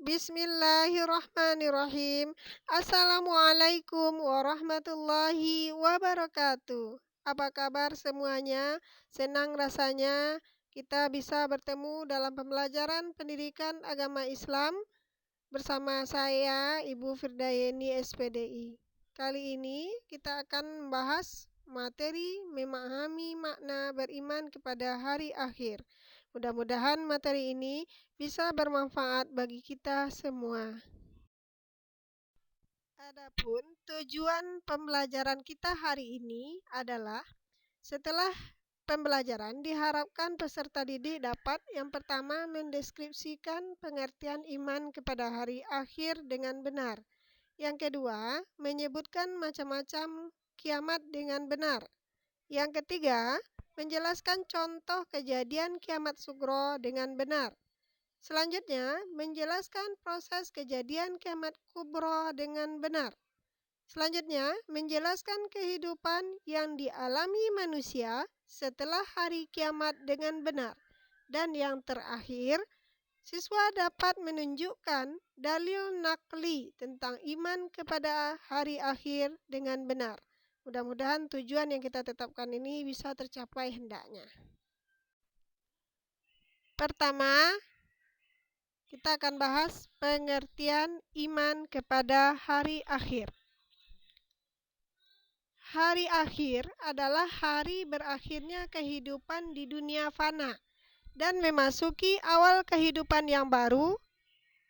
Bismillahirrahmanirrahim. Assalamualaikum warahmatullahi wabarakatuh. Apa kabar semuanya? Senang rasanya kita bisa bertemu dalam pembelajaran pendidikan agama Islam bersama saya, Ibu Firdayeni SPDI. Kali ini kita akan membahas materi memahami makna beriman kepada hari akhir. Mudah-mudahan materi ini bisa bermanfaat bagi kita semua. Adapun tujuan pembelajaran kita hari ini adalah setelah pembelajaran diharapkan peserta didik dapat yang pertama mendeskripsikan pengertian iman kepada hari akhir dengan benar. Yang kedua, menyebutkan macam-macam kiamat dengan benar. Yang ketiga, menjelaskan contoh kejadian kiamat sugro dengan benar. Selanjutnya, menjelaskan proses kejadian kiamat kubro dengan benar. Selanjutnya, menjelaskan kehidupan yang dialami manusia setelah hari kiamat dengan benar. Dan yang terakhir, siswa dapat menunjukkan dalil nakli tentang iman kepada hari akhir dengan benar. Mudah-mudahan tujuan yang kita tetapkan ini bisa tercapai hendaknya. Pertama, kita akan bahas pengertian iman kepada hari akhir. Hari akhir adalah hari berakhirnya kehidupan di dunia fana dan memasuki awal kehidupan yang baru,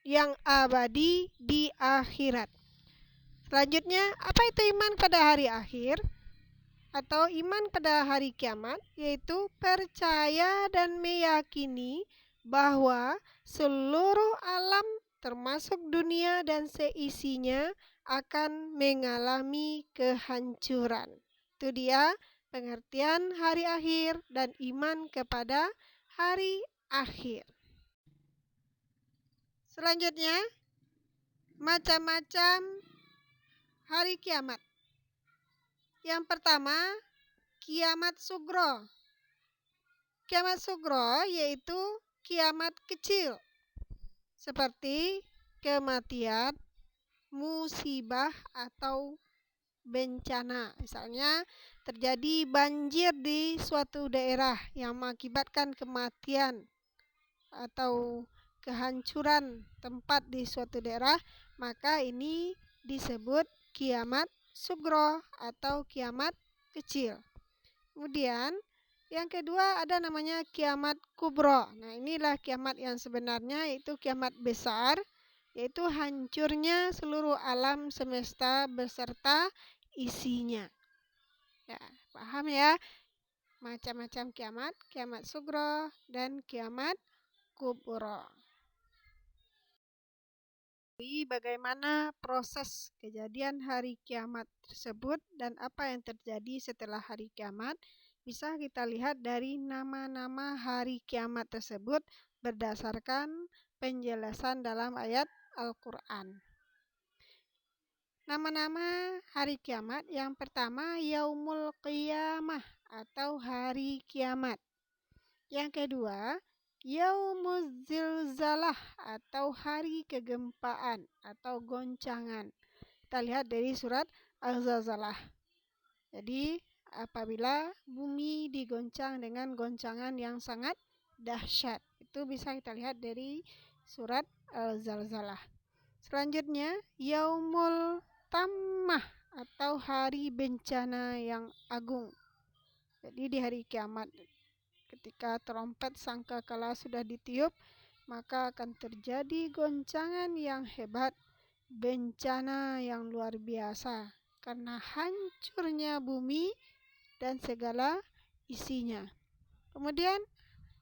yang abadi di akhirat. Selanjutnya, apa itu iman pada hari akhir? Atau iman pada hari kiamat, yaitu percaya dan meyakini bahwa seluruh alam termasuk dunia dan seisinya akan mengalami kehancuran. Itu dia pengertian hari akhir dan iman kepada hari akhir. Selanjutnya, macam-macam hari kiamat. Yang pertama, kiamat sugro. Kiamat sugro yaitu kiamat kecil, seperti kematian, musibah, atau bencana. Misalnya, terjadi banjir di suatu daerah yang mengakibatkan kematian atau kehancuran tempat di suatu daerah, maka ini disebut kiamat sugro atau kiamat kecil. Kemudian yang kedua ada namanya kiamat kubro. Nah, inilah kiamat yang sebenarnya, yaitu kiamat besar, yaitu hancurnya seluruh alam semesta beserta isinya. Ya, paham ya? Macam-macam kiamat, kiamat sugro dan kiamat kubro. Bagaimana proses kejadian hari kiamat tersebut dan apa yang terjadi setelah hari kiamat, bisa kita lihat dari nama-nama hari kiamat tersebut berdasarkan penjelasan dalam ayat Al-Quran. Nama-nama hari kiamat yang pertama Yaumul Qiyamah atau hari kiamat. Yang kedua, Yaumuz Zilzalah atau hari kegempaan atau goncangan. Kita lihat dari surat Al-Zalzalah. Jadi, apabila bumi digoncang dengan goncangan yang sangat dahsyat, itu bisa kita lihat dari surat Al-Zalzalah. Selanjutnya, Yaumul Tammah atau hari bencana yang agung. Jadi di hari kiamat, ketika trompet sangkakala sudah ditiup, maka akan terjadi goncangan yang hebat, bencana yang luar biasa, karena hancurnya bumi dan segala isinya. Kemudian,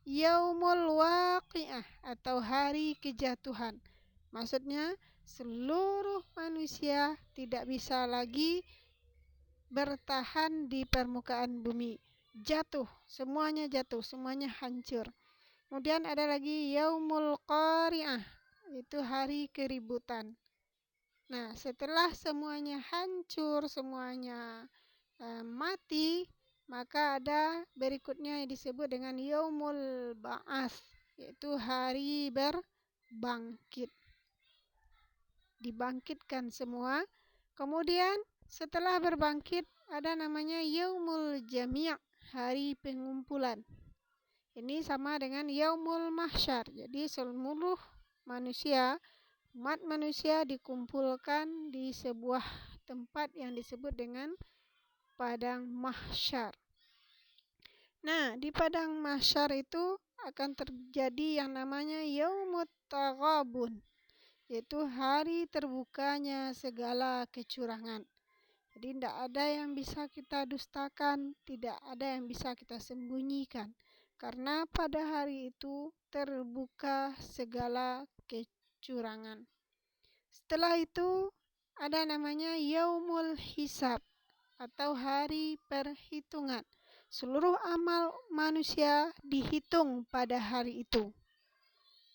Yaumul Waqi'ah atau hari kejatuhan. Maksudnya, seluruh manusia tidak bisa lagi bertahan di permukaan bumi. Jatuh, semuanya hancur. Kemudian ada lagi Yaumul Qari'ah, itu hari keributan. Nah, setelah semuanya hancur, semuanya mati, maka ada berikutnya yang disebut dengan Yaumul Ba'ats, yaitu hari berbangkit. dibangkitkan semua. Kemudian setelah berbangkit ada namanya Yaumul Jami', hari pengumpulan. Ini sama dengan Yaumul Mahsyar. Jadi seluruh manusia, umat manusia dikumpulkan di sebuah tempat yang disebut dengan padang mahsyar. Nah, di padang mahsyar itu akan terjadi yang namanya Yaumut Taghabun, yaitu hari terbukanya segala kecurangan. Jadi tidak ada yang bisa kita dustakan, tidak ada yang bisa kita sembunyikan. Karena pada hari itu terbuka segala kecurangan. Setelah itu ada namanya Yaumul Hisab atau hari perhitungan. Seluruh amal manusia dihitung pada hari itu.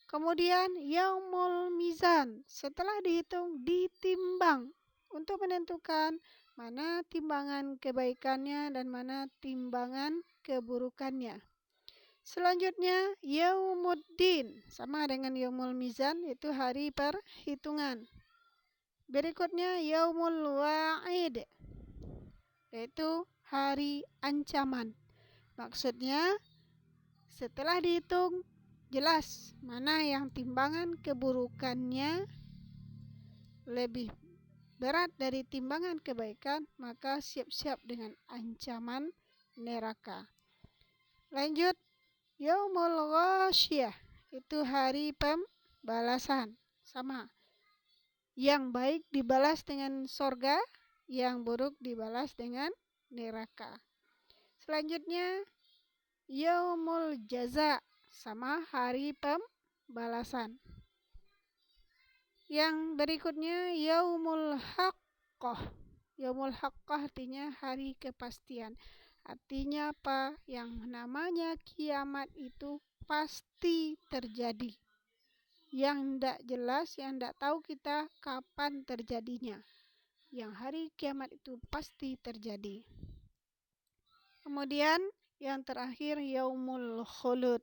Kemudian Yaumul Mizan, setelah dihitung ditimbang untuk menentukan mana timbangan kebaikannya dan mana timbangan keburukannya. Selanjutnya Yaumuddin, sama dengan Yaumul Mizan, itu hari perhitungan. Berikutnya Yaumul Wa'id, yaitu hari ancaman. Maksudnya setelah dihitung jelas mana yang timbangan keburukannya lebih berat dari timbangan kebaikan, maka siap-siap dengan ancaman neraka. Lanjut, Yaumul Ghasyiyah, itu hari pembalasan. Sama. Yang baik dibalas dengan sorga, yang buruk dibalas dengan neraka. Selanjutnya, Yaumul Jaza, sama hari pembalasan. Yang berikutnya Yaumul Haqqah. Yaumul Haqqah artinya hari kepastian. Artinya apa? Yang namanya kiamat itu pasti terjadi. Yang tidak jelas, yang tidak tahu kita kapan terjadinya. Yang hari kiamat itu pasti terjadi. Kemudian yang terakhir Yaumul Khulud,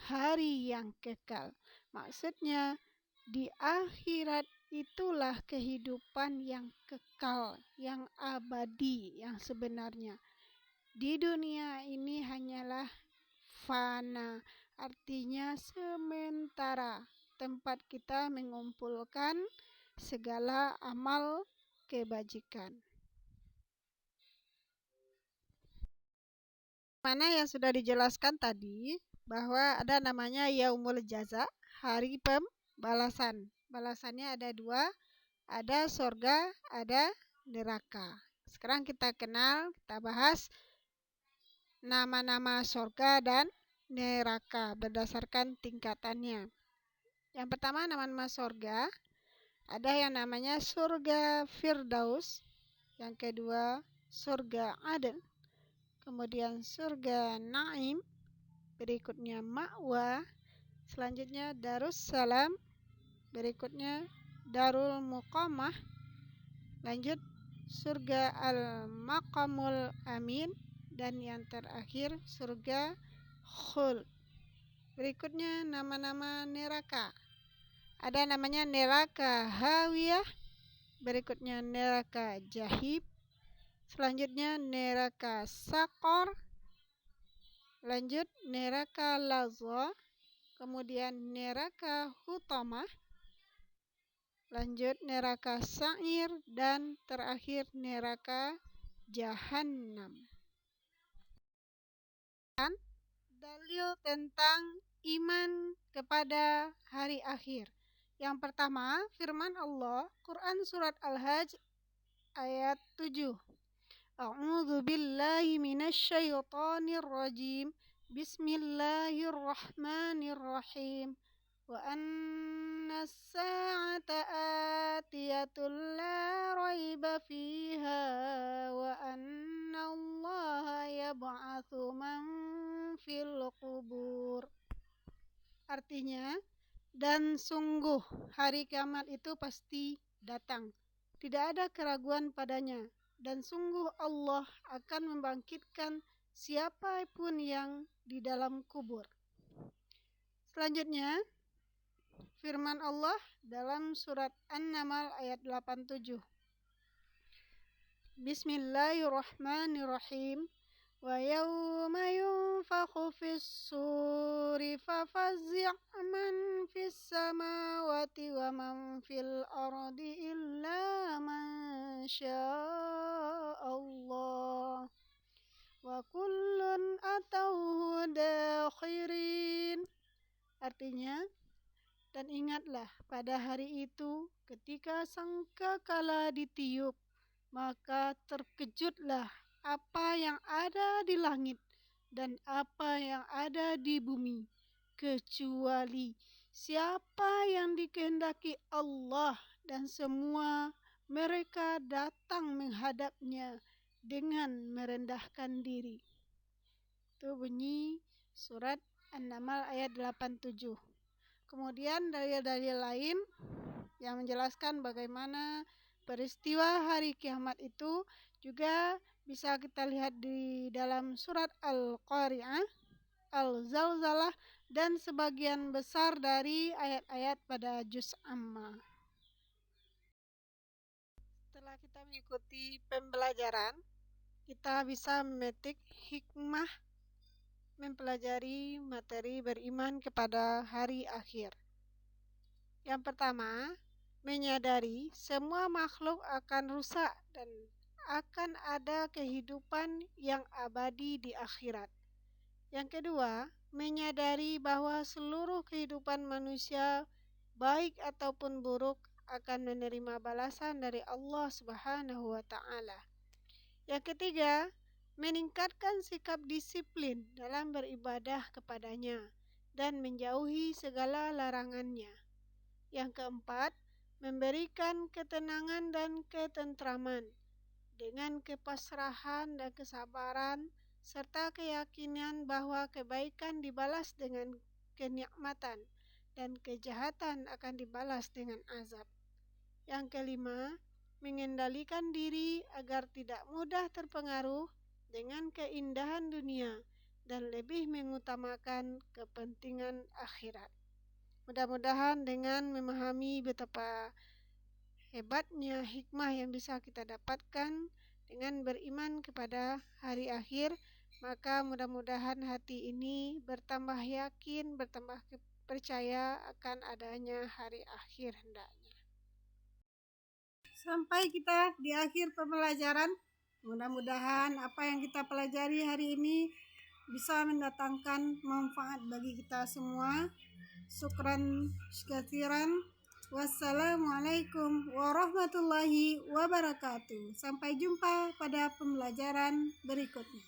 hari yang kekal. Maksudnya di akhirat itulah kehidupan yang kekal, yang abadi, yang sebenarnya. Di dunia ini hanyalah fana, artinya sementara, tempat kita mengumpulkan segala amal kebajikan. Mana yang sudah dijelaskan tadi, bahwa ada namanya Yaumul Jaza, hari pembalasan. Balasannya ada dua, ada surga, ada neraka. Sekarang kita kenal, kita bahas nama-nama surga dan neraka berdasarkan tingkatannya. Yang pertama nama-nama surga, ada yang namanya surga Firdaus, yang kedua surga Aden, kemudian surga Naim, berikutnya Ma'wa, selanjutnya Darussalam, berikutnya Darul Muqamah, lanjut surga Al-Maqamul Amin, dan yang terakhir surga Khuld. Berikutnya nama-nama neraka. Ada namanya neraka Hawiyah, berikutnya neraka Jahib, selanjutnya neraka Saqar, lanjut neraka Lazza, kemudian neraka Hutamah, lanjut neraka Sa'ir, dan terakhir neraka Jahannam. Dalil tentang iman kepada hari akhir. Yang pertama, firman Allah, Quran surat Al-Hajj ayat 7. A'udzu billahi minasyaitonir rajim. Bismillahirrahmanirrahim. Wa anna as-sa'ata atiyatul la raiba fiha wa anna Allah yab'atsu man fil qubur. Artinya, dan sungguh hari kiamat itu pasti datang. Tidak ada keraguan padanya. Dan sungguh Allah akan membangkitkan siapapun yang di dalam kubur. Selanjutnya, firman Allah dalam surat An-Naml ayat 87. Bismillahirrahmanirrahim. Wa yawma yunfakhu fis suri fafazzi' man fis samawati wa man fil ardi illa man sya'allah wa kullun atauhu dakhirin. Artinya, dan ingatlah pada hari itu ketika sangkakala ditiup, maka terkejutlah apa yang ada di langit dan apa yang ada di bumi, kecuali siapa yang dikehendaki Allah, dan semua mereka datang menghadapnya dengan merendahkan diri. Itu bunyi surat An-Naml ayat 87. Kemudian dalil-dalil lain yang menjelaskan bagaimana peristiwa hari kiamat itu juga bisa kita lihat di dalam surat Al-Qari'ah, Al-Zalzalah, dan sebagian besar dari ayat-ayat pada juz Amma. Setelah kita mengikuti pembelajaran, kita bisa memetik hikmah mempelajari materi beriman kepada hari akhir. Yang pertama, menyadari semua makhluk akan rusak dan akan ada kehidupan yang abadi di akhirat. Yang kedua, menyadari bahwa seluruh kehidupan manusia, baik ataupun buruk, akan menerima balasan dari Allah Subhanahu wa Ta'ala. Yang ketiga, meningkatkan sikap disiplin dalam beribadah kepadanya dan menjauhi segala larangannya. Yang keempat, memberikan ketenangan dan ketentraman dengan kepasrahan dan kesabaran serta keyakinan bahwa kebaikan dibalas dengan kenikmatan dan kejahatan akan dibalas dengan azab. Yang kelima, mengendalikan diri agar tidak mudah terpengaruh dengan keindahan dunia dan lebih mengutamakan kepentingan akhirat. Mudah-mudahan dengan memahami betapa hebatnya hikmah yang bisa kita dapatkan dengan beriman kepada hari akhir, maka mudah-mudahan hati ini bertambah yakin, bertambah percaya akan adanya hari akhir hendaknya. Sampai kita di akhir pembelajaran, mudah-mudahan apa yang kita pelajari hari ini bisa mendatangkan manfaat bagi kita semua. Syukran katsiran. Wassalamualaikum warahmatullahi wabarakatuh. Sampai jumpa pada pembelajaran berikutnya.